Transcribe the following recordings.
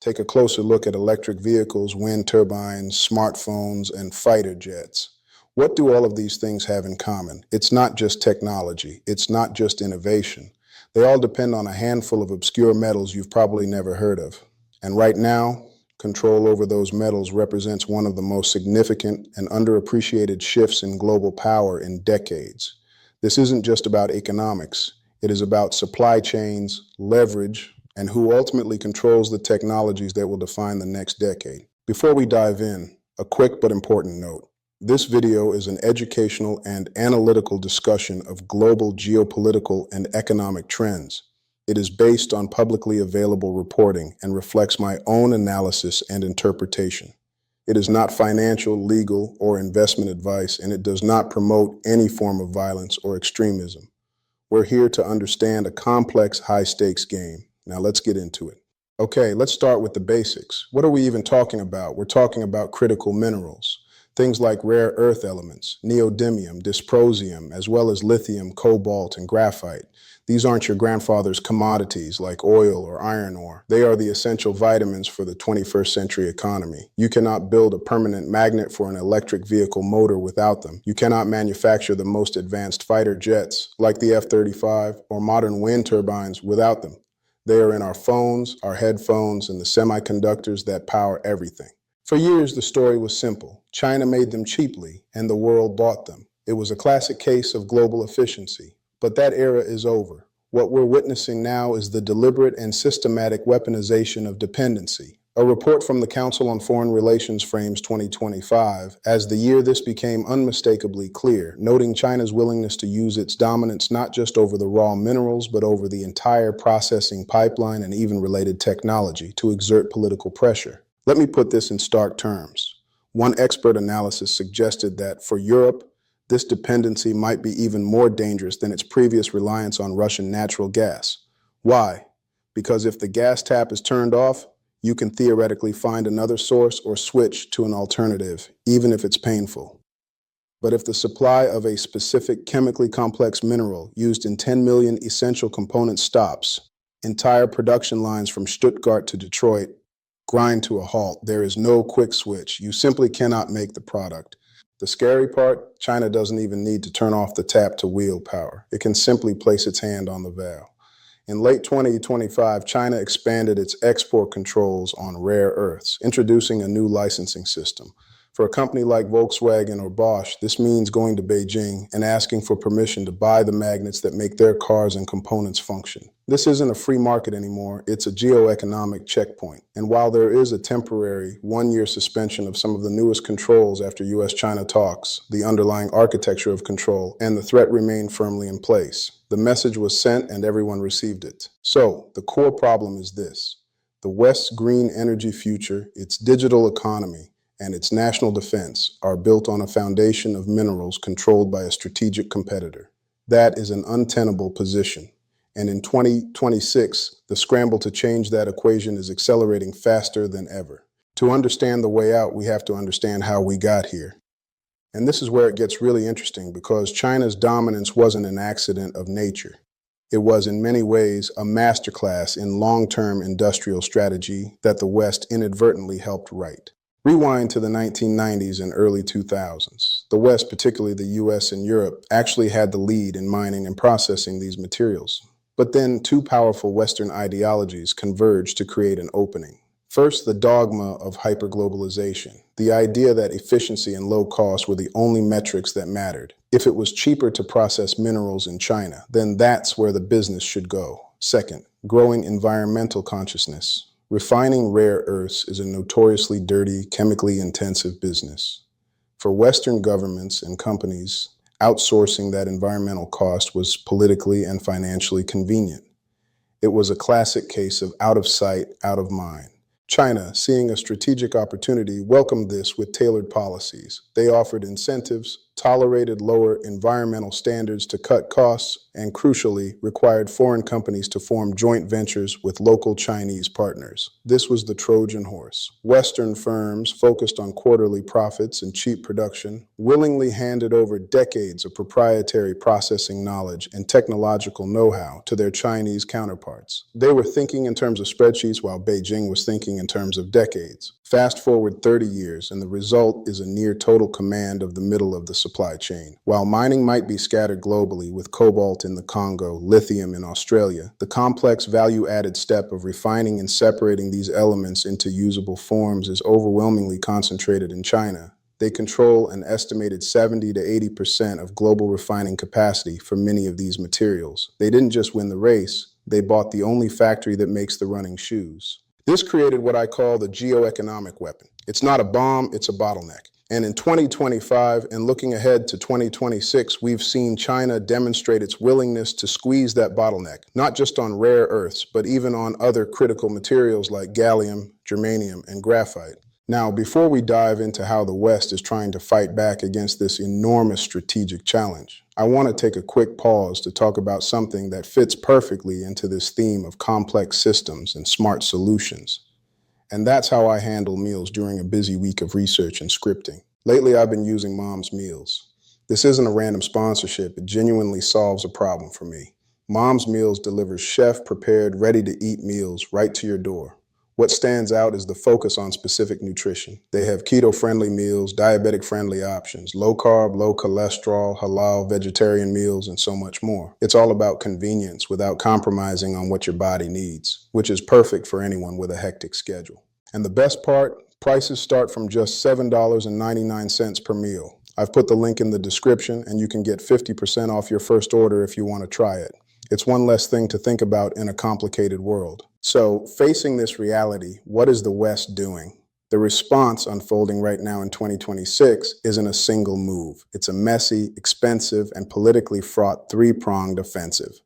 Take a closer look at electric vehicles, wind turbines, smartphones, and fighter jets. What do all of these things have in common? It's not just technology. It's not just innovation. They all depend on a handful of obscure metals you've probably never heard of. And right now, control over those metals represents one of the most significant and underappreciated shifts in global power in decades. This isn't just about economics. It is about supply chains, leverage, and who ultimately controls the technologies that will define the next decade. Before we dive in, a quick but important note. This video is an educational and analytical discussion of global geopolitical and economic trends. It is based on publicly available reporting and reflects my own analysis and interpretation. It is not financial, legal, or investment advice, and it does not promote any form of violence or extremism. We're here to understand a complex, high-stakes game. Now let's get into it. Okay, let's start with the basics. What are we even talking about? We're talking about critical minerals. Things like rare earth elements, neodymium, dysprosium, as well as lithium, cobalt, and graphite. These aren't your grandfather's commodities like oil or iron ore. They are the essential vitamins for the 21st century economy. You cannot build a permanent magnet for an electric vehicle motor without them. You cannot manufacture the most advanced fighter jets like the F-35 or modern wind turbines without them. They are in our phones, our headphones, and the semiconductors that power everything. For years, the story was simple. China made them cheaply, and the world bought them. It was a classic case of global efficiency. But that era is over. What we're witnessing now is the deliberate and systematic weaponization of dependency. A report from the Council on Foreign Relations frames 2025 as the year this became unmistakably clear, noting China's willingness to use its dominance not just over the raw minerals, but over the entire processing pipeline and even related technology to exert political pressure. Let me put this in stark terms. One expert analysis suggested that for Europe, this dependency might be even more dangerous than its previous reliance on Russian natural gas. Why? Because if the gas tap is turned off, you can theoretically find another source or switch to an alternative, even if it's painful. But if the supply of a specific chemically complex mineral used in 10 million essential components stops, entire production lines from Stuttgart to Detroit grind to a halt. There is no quick switch. You simply cannot make the product. The scary part, China doesn't even need to turn off the tap to wield power. It can simply place its hand on the valve. In late 2025, China expanded its export controls on rare earths, introducing a new licensing system. For a company like Volkswagen or Bosch, this means going to Beijing and asking for permission to buy the magnets that make their cars and components function. This isn't a free market anymore, it's a geoeconomic checkpoint. And while there is a temporary one-year suspension of some of the newest controls after US-China talks, the underlying architecture of control and the threat remain firmly in place. The message was sent and everyone received it. So, the core problem is this. The West's green energy future, its digital economy, and its national defense are built on a foundation of minerals controlled by a strategic competitor. That is an untenable position. And in 2026, the scramble to change that equation is accelerating faster than ever. To understand the way out, we have to understand how we got here. And this is where it gets really interesting because China's dominance wasn't an accident of nature. It was in many ways a masterclass in long-term industrial strategy that the West inadvertently helped write. Rewind to the 1990s and early 2000s. The West, particularly the US and Europe, actually had the lead in mining and processing these materials. But then two powerful Western ideologies converged to create an opening. First, the dogma of hyperglobalization, the idea that efficiency and low cost were the only metrics that mattered. If it was cheaper to process minerals in China, then that's where the business should go. Second, growing environmental consciousness. Refining rare earths is a notoriously dirty, chemically intensive business. For Western governments and companies, outsourcing that environmental cost was politically and financially convenient. It was a classic case of out of sight, out of mind. China, seeing a strategic opportunity, welcomed this with tailored policies. They offered incentives, tolerated lower environmental standards to cut costs, and crucially, required foreign companies to form joint ventures with local Chinese partners. This was the Trojan horse. Western firms, focused on quarterly profits and cheap production, willingly handed over decades of proprietary processing knowledge and technological know-how to their Chinese counterparts. They were thinking in terms of spreadsheets while Beijing was thinking in terms of decades. Fast forward 30 years, and the result is a near total command of the middle of the supply chain. While mining might be scattered globally with cobalt in the Congo, lithium in Australia, the complex value-added step of refining and separating these elements into usable forms is overwhelmingly concentrated in China. They control an estimated 70 to 80% of global refining capacity for many of these materials. They didn't just win the race, they bought the only factory that makes the running shoes. This created what I call the geoeconomic weapon. It's not a bomb, it's a bottleneck. And in 2025, and looking ahead to 2026, we've seen China demonstrate its willingness to squeeze that bottleneck, not just on rare earths, but even on other critical materials like gallium, germanium, and graphite. Now, before we dive into how the West is trying to fight back against this enormous strategic challenge, I want to take a quick pause to talk about something that fits perfectly into this theme of complex systems and smart solutions. And that's how I handle meals during a busy week of research and scripting. Lately, I've been using Mom's Meals. This isn't a random sponsorship, it genuinely solves a problem for me. Mom's Meals delivers chef-prepared, ready-to-eat meals right to your door. What stands out is the focus on specific nutrition. They have keto-friendly meals, diabetic-friendly options, low-carb, low-cholesterol, halal, vegetarian meals, and so much more. It's all about convenience without compromising on what your body needs, which is perfect for anyone with a hectic schedule. And the best part, prices start from just $7.99 per meal. I've put the link in the description, and you can get 50% off your first order if you want to try it. It's one less thing to think about in a complicated world. So, facing this reality, what is the West doing? The response unfolding right now in 2026 isn't a single move. It's a messy, expensive, and politically fraught three-pronged offensive.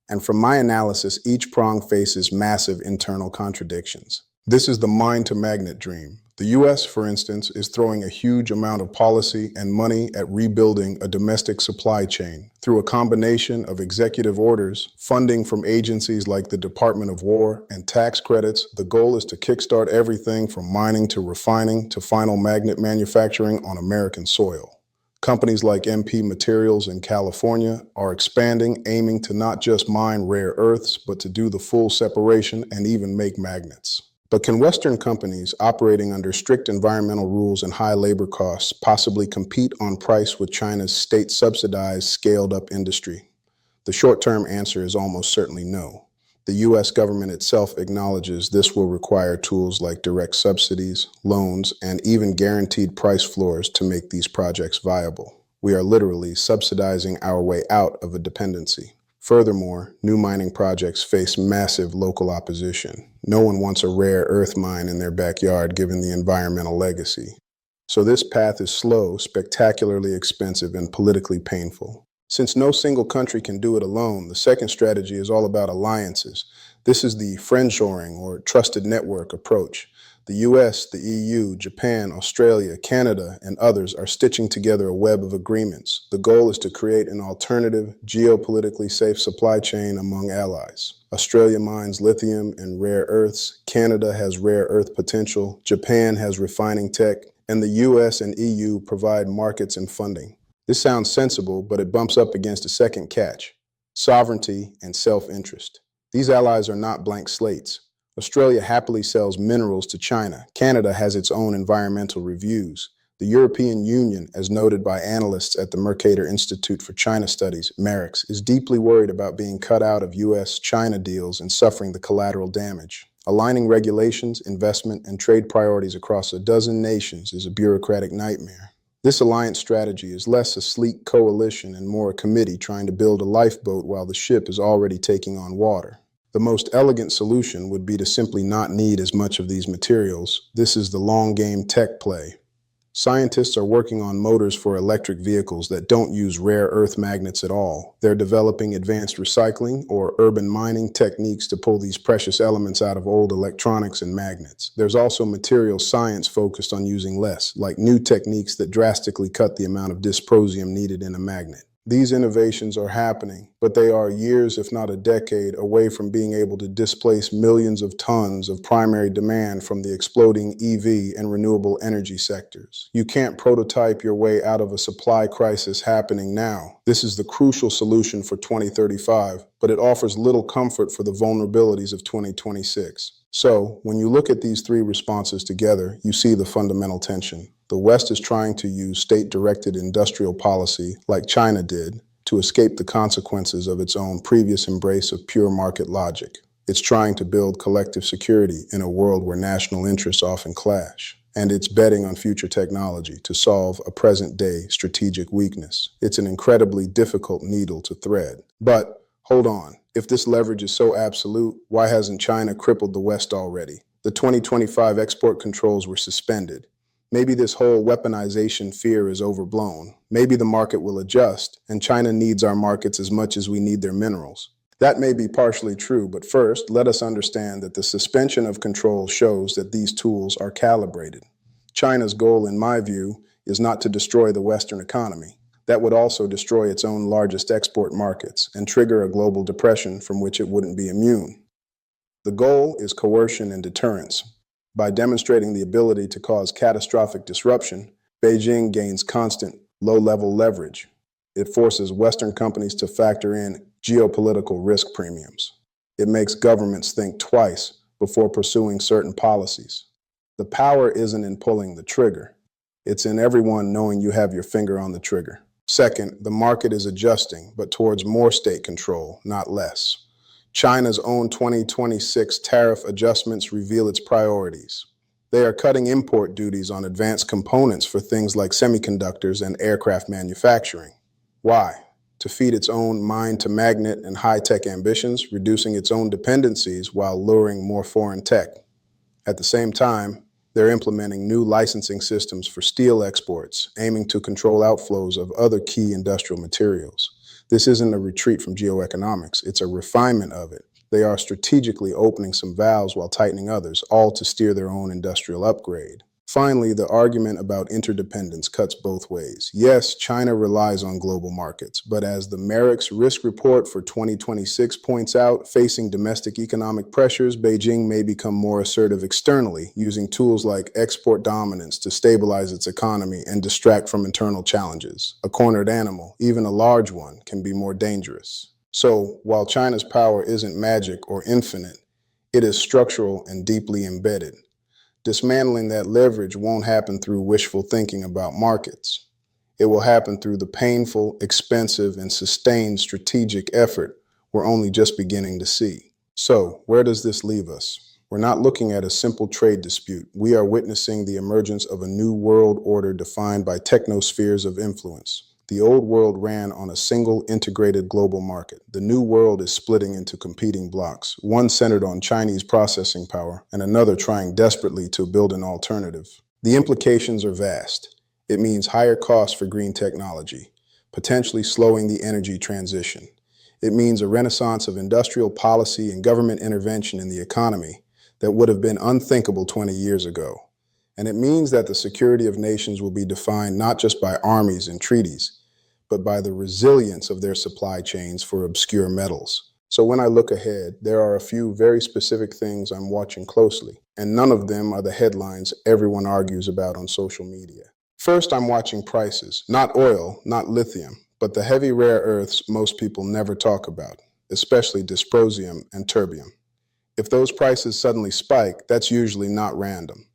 And from my analysis, each prong faces massive internal contradictions. This is the mine-to-magnet dream. The US, for instance, is throwing a huge amount of policy and money at rebuilding a domestic supply chain through a combination of executive orders, funding from agencies like the Department of War, and tax credits. The goal is to kickstart everything from mining to refining to final magnet manufacturing on American soil. Companies like MP Materials in California are expanding, aiming to not just mine rare earths, but to do the full separation and even make magnets. But can Western companies operating under strict environmental rules and high labor costs possibly compete on price with China's state-subsidized, scaled-up industry? The short-term answer is almost certainly no. The U.S. government itself acknowledges this will require tools like direct subsidies, loans, and even guaranteed price floors to make these projects viable. We are literally subsidizing our way out of a dependency. Furthermore, new mining projects face massive local opposition. No one wants a rare earth mine in their backyard given the environmental legacy. So this path is slow, spectacularly expensive, and politically painful. Since no single country can do it alone, the second strategy is all about alliances. This is the friendshoring or trusted network approach. The US, the EU, Japan, Australia, Canada, and others are stitching together a web of agreements. The goal is to create an alternative, geopolitically safe supply chain among allies. Australia mines lithium and rare earths, Canada has rare earth potential, Japan has refining tech, and the US and EU provide markets and funding. This sounds sensible, but it bumps up against a second catch: sovereignty and self-interest. These allies are not blank slates. Australia happily sells minerals to China. Canada has its own environmental reviews. The European Union, as noted by analysts at the Mercator Institute for China Studies, MERIX, is deeply worried about being cut out of US-China deals and suffering the collateral damage. Aligning regulations, investment, and trade priorities across a dozen nations is a bureaucratic nightmare. This alliance strategy is less a sleek coalition and more a committee trying to build a lifeboat while the ship is already taking on water. The most elegant solution would be to simply not need as much of these materials. This is the long game tech play. Scientists are working on motors for electric vehicles that don't use rare earth magnets at all. They're developing advanced recycling or urban mining techniques to pull these precious elements out of old electronics and magnets. There's also material science focused on using less, like new techniques that drastically cut the amount of dysprosium needed in a magnet. These innovations are happening, but they are years, if not a decade, away from being able to displace millions of tons of primary demand from the exploding EV and renewable energy sectors. You can't prototype your way out of a supply crisis happening now. This is the crucial solution for 2035, but it offers little comfort for the vulnerabilities of 2026. So, when you look at these three responses together, you see the fundamental tension. The West is trying to use state-directed industrial policy, like China did, to escape the consequences of its own previous embrace of pure market logic. It's trying to build collective security in a world where national interests often clash. And it's betting on future technology to solve a present-day strategic weakness. It's an incredibly difficult needle to thread. But hold on. If this leverage is so absolute, why hasn't China crippled the West already? The 2025 export controls were suspended. Maybe this whole weaponization fear is overblown. Maybe the market will adjust, and China needs our markets as much as we need their minerals. That may be partially true, but first, let us understand that the suspension of control shows that these tools are calibrated. China's goal, in my view, is not to destroy the Western economy. That would also destroy its own largest export markets and trigger a global depression from which it wouldn't be immune. The goal is coercion and deterrence. By demonstrating the ability to cause catastrophic disruption, Beijing gains constant, low-level leverage. It forces Western companies to factor in geopolitical risk premiums. It makes governments think twice before pursuing certain policies. The power isn't in pulling the trigger. It's in everyone knowing you have your finger on the trigger. Second, the market is adjusting, but towards more state control, not less. China's own 2026 tariff adjustments reveal its priorities. They are cutting import duties on advanced components for things like semiconductors and aircraft manufacturing. Why? To feed its own mine-to-magnet and high-tech ambitions, reducing its own dependencies while luring more foreign tech. At the same time, they're implementing new licensing systems for steel exports, aiming to control outflows of other key industrial materials. This isn't a retreat from geoeconomics, it's a refinement of it. They are strategically opening some valves while tightening others, all to steer their own industrial upgrade. Finally, the argument about interdependence cuts both ways. Yes, China relies on global markets, but as the Merrick's risk report for 2026 points out, facing domestic economic pressures, Beijing may become more assertive externally, using tools like export dominance to stabilize its economy and distract from internal challenges. A cornered animal, even a large one, can be more dangerous. So, while China's power isn't magic or infinite, it is structural and deeply embedded. Dismantling that leverage won't happen through wishful thinking about markets. It will happen through the painful, expensive, and sustained strategic effort we're only just beginning to see. So, where does this leave us? We're not looking at a simple trade dispute. We are witnessing the emergence of a new world order defined by technospheres of influence. The old world ran on a single integrated global market. The new world is splitting into competing blocks, one centered on Chinese processing power and another trying desperately to build an alternative. The implications are vast. It means higher costs for green technology, potentially slowing the energy transition. It means a renaissance of industrial policy and government intervention in the economy that would have been unthinkable 20 years ago. And it means that the security of nations will be defined not just by armies and treaties, but by the resilience of their supply chains for obscure metals. So when I look ahead, there are a few very specific things I'm watching closely, and none of them are the headlines everyone argues about on social media. First, I'm watching prices, not oil, not lithium, but the heavy rare earths most people never talk about, especially dysprosium and terbium. If those prices suddenly spike, that's usually not random.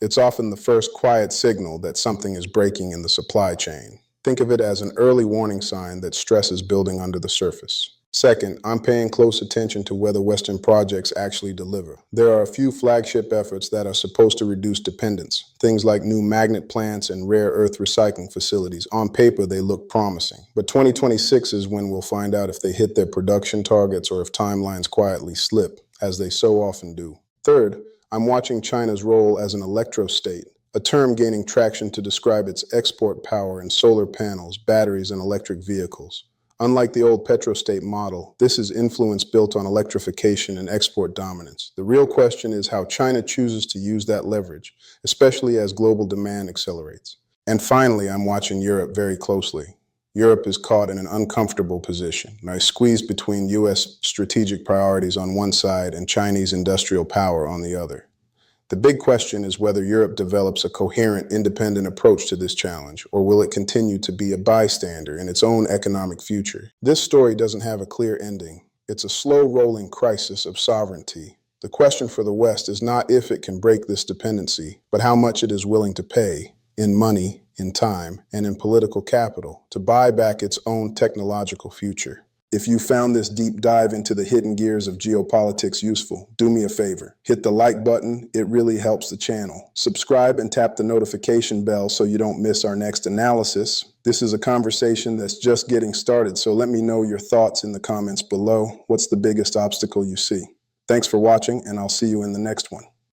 It's often the first quiet signal that something is breaking in the supply chain. Think of it as an early warning sign that stress is building under the surface. Second, I'm paying close attention to whether Western projects actually deliver. There are a few flagship efforts that are supposed to reduce dependence. Things like new magnet plants and rare earth recycling facilities. On paper, they look promising. But 2026 is when we'll find out if they hit their production targets or if timelines quietly slip, as they so often do. Third, I'm watching China's role as an electrostate, a term gaining traction to describe its export power in solar panels, batteries, and electric vehicles. Unlike the old petrostate model, this is influence built on electrification and export dominance. The real question is how China chooses to use that leverage, especially as global demand accelerates. And finally, I'm watching Europe very closely. Europe is caught in an uncomfortable position, squeezed between U.S. strategic priorities on one side and Chinese industrial power on the other. The big question is whether Europe develops a coherent, independent approach to this challenge, or will it continue to be a bystander in its own economic future? This story doesn't have a clear ending. It's a slow-rolling crisis of sovereignty. The question for the West is not if it can break this dependency, but how much it is willing to pay in money, in time, and in political capital to buy back its own technological future. If you found this deep dive into the hidden gears of geopolitics useful, do me a favor. Hit the like button, it really helps the channel. Subscribe and tap the notification bell so you don't miss our next analysis. This is a conversation that's just getting started, so let me know your thoughts in the comments below. What's the biggest obstacle you see? Thanks for watching, and I'll see you in the next one.